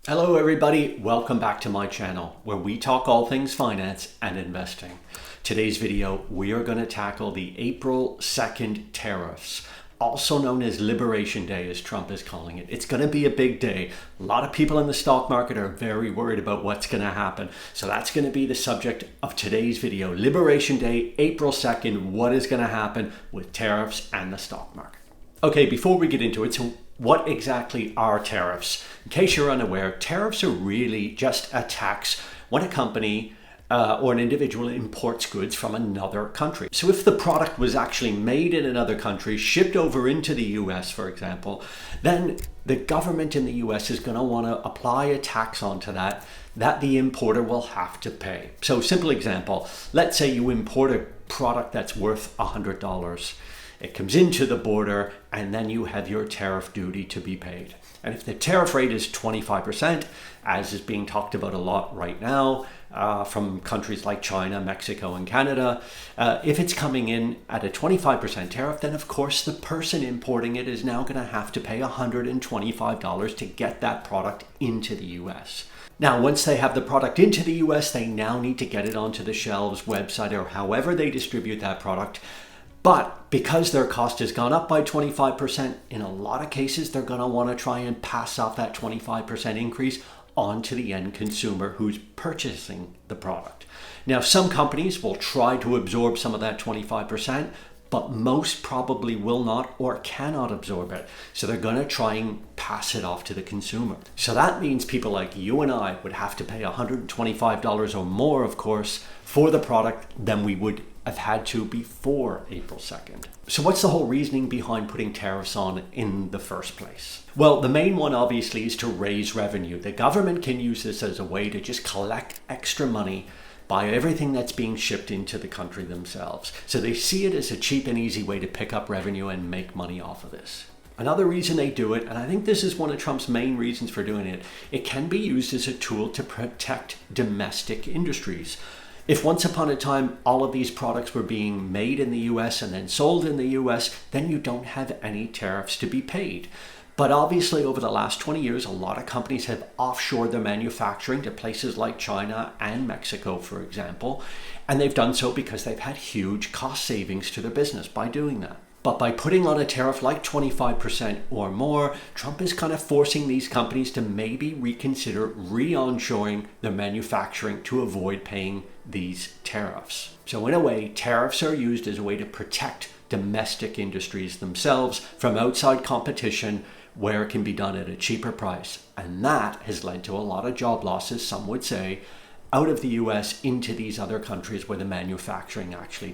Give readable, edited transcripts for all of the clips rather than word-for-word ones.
Hello everybody, welcome back to my channel where we talk all things finance and investing. Today's video, we are going to tackle the April 2nd tariffs, also known as Liberation Day as Trump is calling it. It's going to be a big day. A lot of people in the stock market are very worried about what's going to happen. So that's going to be the subject of today's video. Liberation Day, April 2nd, what is going to happen with tariffs and the stock market? Okay, before we get into it, so what exactly are tariffs? In case you're unaware, tariffs are really just a tax when a company or an individual imports goods from another country. So if the product was actually made in another country, shipped over into the US, for example, then the government in the US is going to want to apply a tax onto that the importer will have to pay. So simple example, let's say you import a product that's worth $100. It comes into the border and then you have your tariff duty to be paid. And if the tariff rate is 25%, as is being talked about a lot right now from countries like China, Mexico, and Canada, if it's coming in at a 25% tariff, then of course the person importing it is now going to have to pay $125 to get that product into the US. Now, once they have the product into the US, they now need to get it onto the shelves, website, or however they distribute that product. But because their cost has gone up by 25%, in a lot of cases, they're going to want to try and pass off that 25% increase onto the end consumer who's purchasing the product. Now, some companies will try to absorb some of that 25%, but most probably will not or cannot absorb it. So they're going to try and pass it off to the consumer. So that means people like you and I would have to pay $125 or more, of course, for the product than we would have had to before April 2nd. So what's the whole reasoning behind putting tariffs on in the first place? Well, the main one obviously is to raise revenue. The government can use this as a way to just collect extra money by everything that's being shipped into the country themselves. So they see it as a cheap and easy way to pick up revenue and make money off of this. Another reason they do it, and I think this is one of Trump's main reasons for doing it, it can be used as a tool to protect domestic industries. If once upon a time all of these products were being made in the US and then sold in the US, then you don't have any tariffs to be paid. But obviously over the last 20 years, a lot of companies have offshored their manufacturing to places like China and Mexico, for example. And they've done so because they've had huge cost savings to their business by doing that. But by putting on a tariff like 25% or more, Trump is kind of forcing these companies to maybe reconsider re-onshoring their manufacturing to avoid paying these tariffs. So in a way, tariffs are used as a way to protect domestic industries themselves from outside competition where it can be done at a cheaper price. And that has led to a lot of job losses, some would say, out of the US into these other countries where the manufacturing actually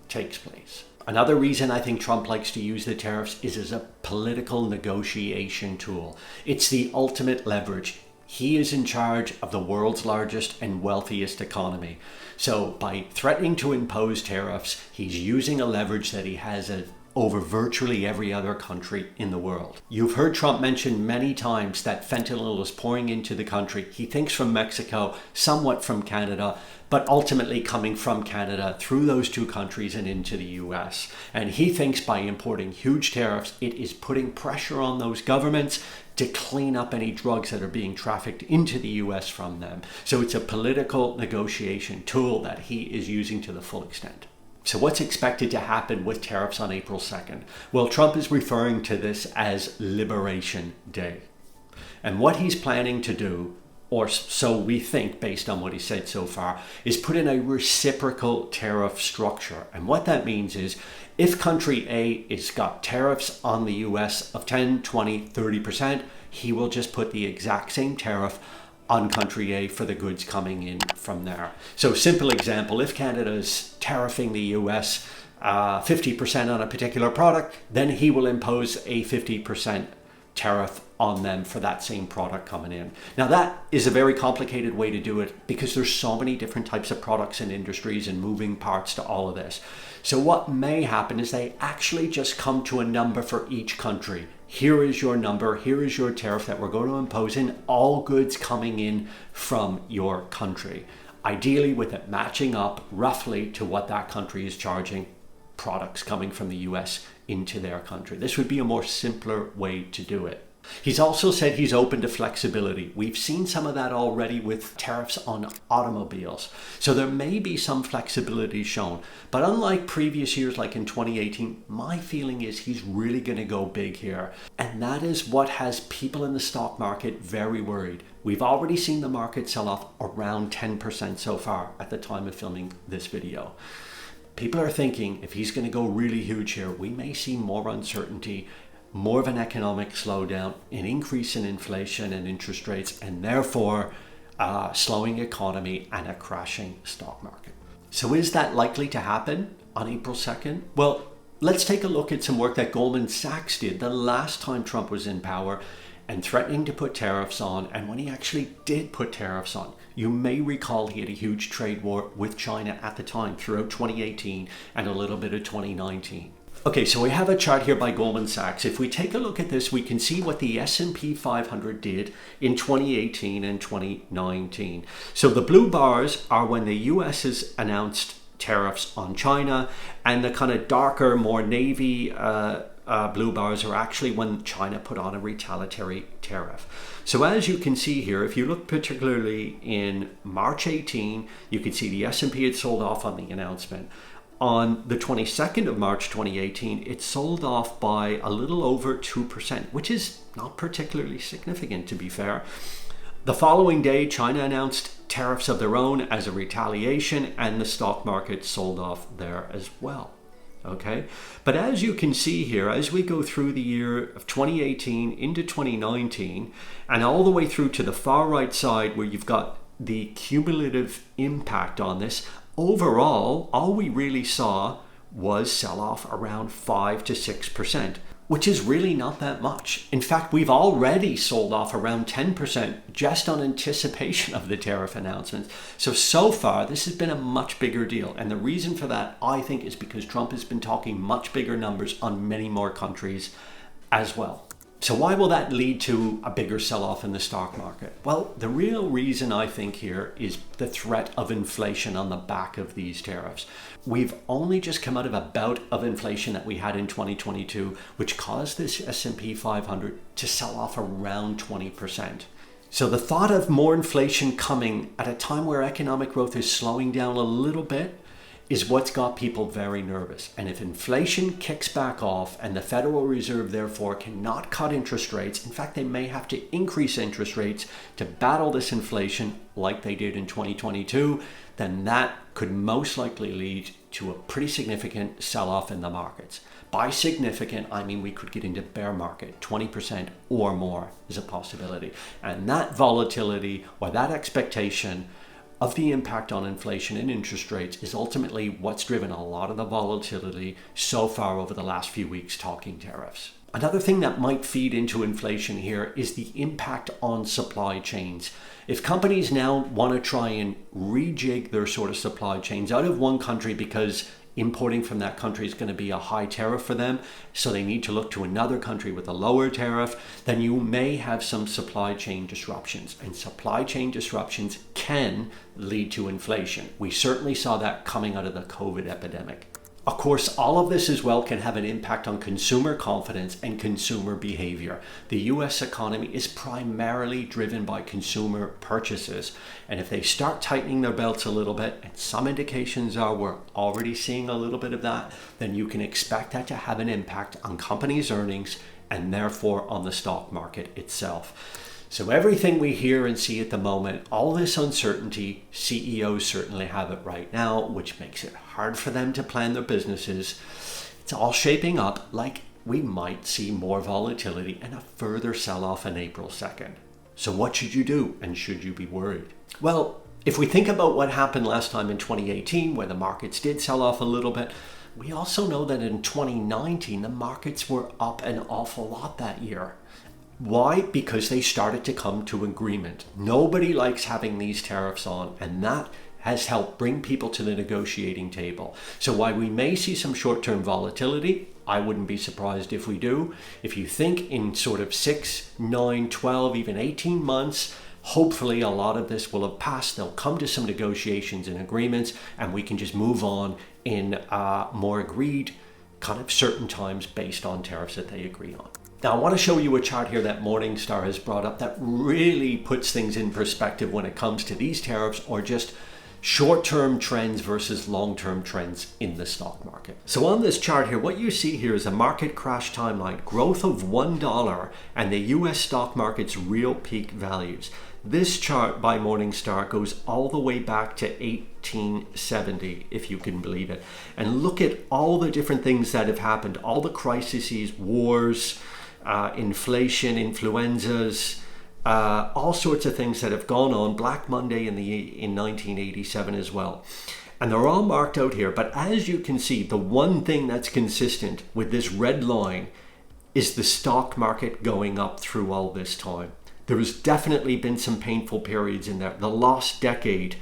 takes place. Another reason I think Trump likes to use the tariffs is as a political negotiation tool. It's the ultimate leverage. He is in charge of the world's largest and wealthiest economy. So by threatening to impose tariffs, he's using a leverage that he has over virtually every other country in the world. You've heard Trump mention many times that fentanyl is pouring into the country. He thinks from Mexico, somewhat from Canada, but ultimately coming from Canada through those two countries and into the US. And he thinks by importing huge tariffs, it is putting pressure on those governments to clean up any drugs that are being trafficked into the US from them. So it's a political negotiation tool that he is using to the full extent. So what's expected to happen with tariffs on April 2nd? Well, Trump is referring to this as Liberation Day. And what he's planning to do, or so we think based on what he said so far, is put in a reciprocal tariff structure. And what that means is if country A has got tariffs on the US of 10, 20, 30%, he will just put the exact same tariff on country A for the goods coming in from there. So simple example, if Canada is tariffing the US 50% on a particular product, then he will impose a 50% tariff on them for that same product coming in. Now that is a very complicated way to do it because there's so many different types of products and industries and moving parts to all of this. So what may happen is they actually just come to a number for each country. Here is your number, here is your tariff that we're going to impose in all goods coming in from your country. Ideally with it matching up roughly to what that country is charging products coming from the US into their country. This would be a more simpler way to do it. He's also said he's open to flexibility. We've seen some of that already with tariffs on automobiles. So there may be some flexibility shown. But unlike previous years, like in 2018, my feeling is he's really going to go big here. And that is what has people in the stock market very worried. We've already seen the market sell off around 10% so far at the time of filming this video. People are thinking if he's going to go really huge here, we may see more uncertainty, more of an economic slowdown, an increase in inflation and interest rates, and therefore slowing economy and a crashing stock market. So is that likely to happen on April 2nd? Well, let's take a look at some work that Goldman Sachs did the last time Trump was in power and threatening to put tariffs on, and when he actually did put tariffs on. You may recall he had a huge trade war with China at the time throughout 2018 and a little bit of 2019. Okay, so we have a chart here by Goldman Sachs. If we take a look at this, we can see what the S&P 500 did in 2018 and 2019. So the blue bars are when the US has announced tariffs on China, and the kind of darker, more navy blue bars are actually when China put on a retaliatory tariff. So as you can see here, if you look particularly in March 18, you can see the S&P had sold off on the announcement. On the 22nd of March 2018, it sold off by a little over 2%, which is not particularly significant, to be fair. The following day, China announced tariffs of their own as a retaliation, and the stock market sold off there as well. Okay, but as you can see here, as we go through the year of 2018 into 2019, and all the way through to the far right side where you've got the cumulative impact on this, overall, all we really saw was sell-off around 5 to 6%, which is really not that much. In fact, we've already sold off around 10% just on anticipation of the tariff announcements. So far, this has been a much bigger deal. And the reason for that, I think, is because Trump has been talking much bigger numbers on many more countries as well. So why will that lead to a bigger sell-off in the stock market? Well, the real reason I think here is the threat of inflation on the back of these tariffs. We've only just come out of a bout of inflation that we had in 2022, which caused this S&P 500 to sell off around 20%. So the thought of more inflation coming at a time where economic growth is slowing down a little bit is what's got people very nervous. And if inflation kicks back off and the Federal Reserve therefore cannot cut interest rates, in fact they may have to increase interest rates to battle this inflation like they did in 2022, then that could most likely lead to a pretty significant sell-off in the markets. By significant, I mean we could get into bear market, 20% or more is a possibility. And that volatility or that expectation of the impact on inflation and interest rates is ultimately what's driven a lot of the volatility so far over the last few weeks talking tariffs. Another thing that might feed into inflation here is the impact on supply chains. If companies now want to try and rejig their sort of supply chains out of one country because importing from that country is going to be a high tariff for them, so they need to look to another country with a lower tariff, then you may have some supply chain disruptions. And supply chain disruptions can lead to inflation. We certainly saw that coming out of the COVID epidemic. Of course, all of this as well can have an impact on consumer confidence and consumer behavior. The US economy is primarily driven by consumer purchases. And if they start tightening their belts a little bit, and some indications are we're already seeing a little bit of that, then you can expect that to have an impact on companies' earnings and therefore on the stock market itself. So everything we hear and see at the moment, all this uncertainty, CEOs certainly have it right now, which makes it hard for them to plan their businesses. It's all shaping up like we might see more volatility and a further sell-off on April 2nd. So what should you do, and should you be worried? Well, if we think about what happened last time in 2018, where the markets did sell off a little bit, we also know that in 2019, the markets were up an awful lot that year. Why? Because they started to come to agreement. Nobody likes having these tariffs on, and that has helped bring people to the negotiating table. So while we may see some short-term volatility, I wouldn't be surprised if we do. If you think in sort of 6, 9, 12, even 18 months, hopefully a lot of this will have passed. They'll come to some negotiations and agreements, and we can just move on in more agreed kind of certain times based on tariffs that they agree on. Now I want to show you a chart here that Morningstar has brought up that really puts things in perspective when it comes to these tariffs or just short-term trends versus long-term trends in the stock market. So on this chart here, what you see here is a market crash timeline, growth of $1 and the US stock market's real peak values. This chart by Morningstar goes all the way back to 1870, if you can believe it. And look at all the different things that have happened, all the crises, wars, inflation, influenzas, all sorts of things that have gone on, Black Monday in 1987 as well. And they're all marked out here. But as you can see, the one thing that's consistent with this red line is the stock market going up through all this time. There has definitely been some painful periods in there. The lost decade,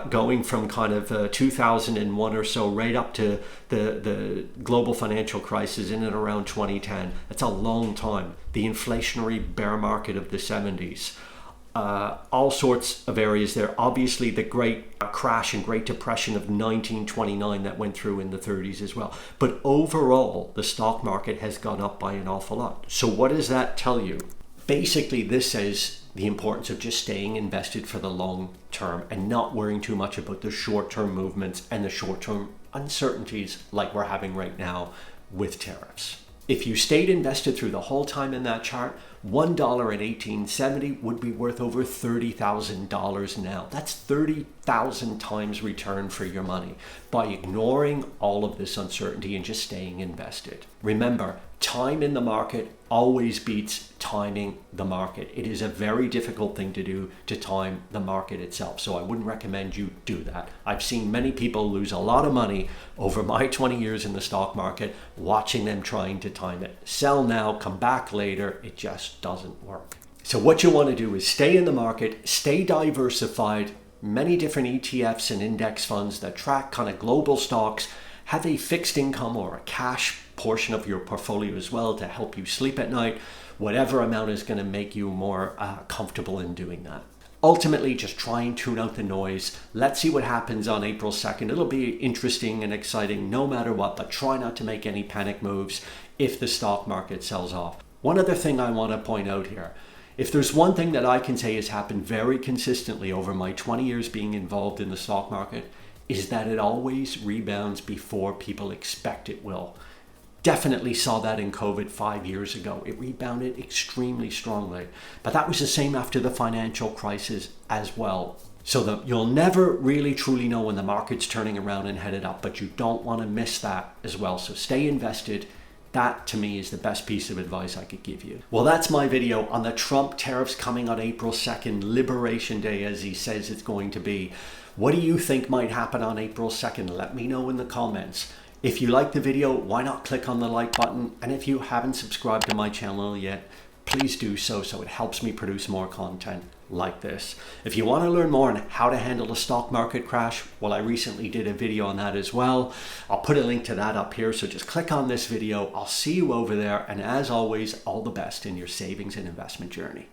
going from kind of 2001 or so right up to the global financial crisis in and around 2010. That's a long time. The inflationary bear market of the 70s. All sorts of areas there. Obviously the great crash and Great Depression of 1929 that went through in the 30s as well. But overall, the stock market has gone up by an awful lot. So what does that tell you? Basically, this says the importance of just staying invested for the long term and not worrying too much about the short-term movements and the short-term uncertainties like we're having right now with tariffs. If you stayed invested through the whole time in that chart, $1 in 1870 would be worth over $30,000 now. That's 30,000 times return for your money by ignoring all of this uncertainty and just staying invested. Remember, time in the market always beats timing the market. It is a very difficult thing to do, to time the market itself. So I wouldn't recommend you do that. I've seen many people lose a lot of money over my 20 years in the stock market watching them trying to time it. Sell now, come back later. It just doesn't work. So what you want to do is stay in the market, stay diversified, many different ETFs and index funds that track kind of global stocks, have a fixed income or a cash portion of your portfolio as well to help you sleep at night, whatever amount is going to make you more comfortable in doing that. Ultimately, just try and tune out the noise. Let's see what happens on April 2nd. It'll be interesting and exciting no matter what, but try not to make any panic moves if the stock market sells off. One other thing I want to point out here, if there's one thing that I can say has happened very consistently over my 20 years being involved in the stock market, is that it always rebounds before people expect it will. Definitely saw that in COVID 5 years ago. It rebounded extremely strongly. But that was the same after the financial crisis as well. So that you'll never really truly know when the market's turning around and headed up, but you don't want to miss that as well. So stay invested. That to me is the best piece of advice I could give you. Well, that's my video on the Trump tariffs coming on April 2nd, Liberation Day, as he says it's going to be. What do you think might happen on April 2nd? Let me know in the comments. If you like the video, why not click on the like button? And if you haven't subscribed to my channel yet, please do so it helps me produce more content like this. If you want to learn more on how to handle a stock market crash, well, I recently did a video on that as well. I'll put a link to that up here, so just click on this video. I'll see you over there, and as always, all the best in your savings and investment journey.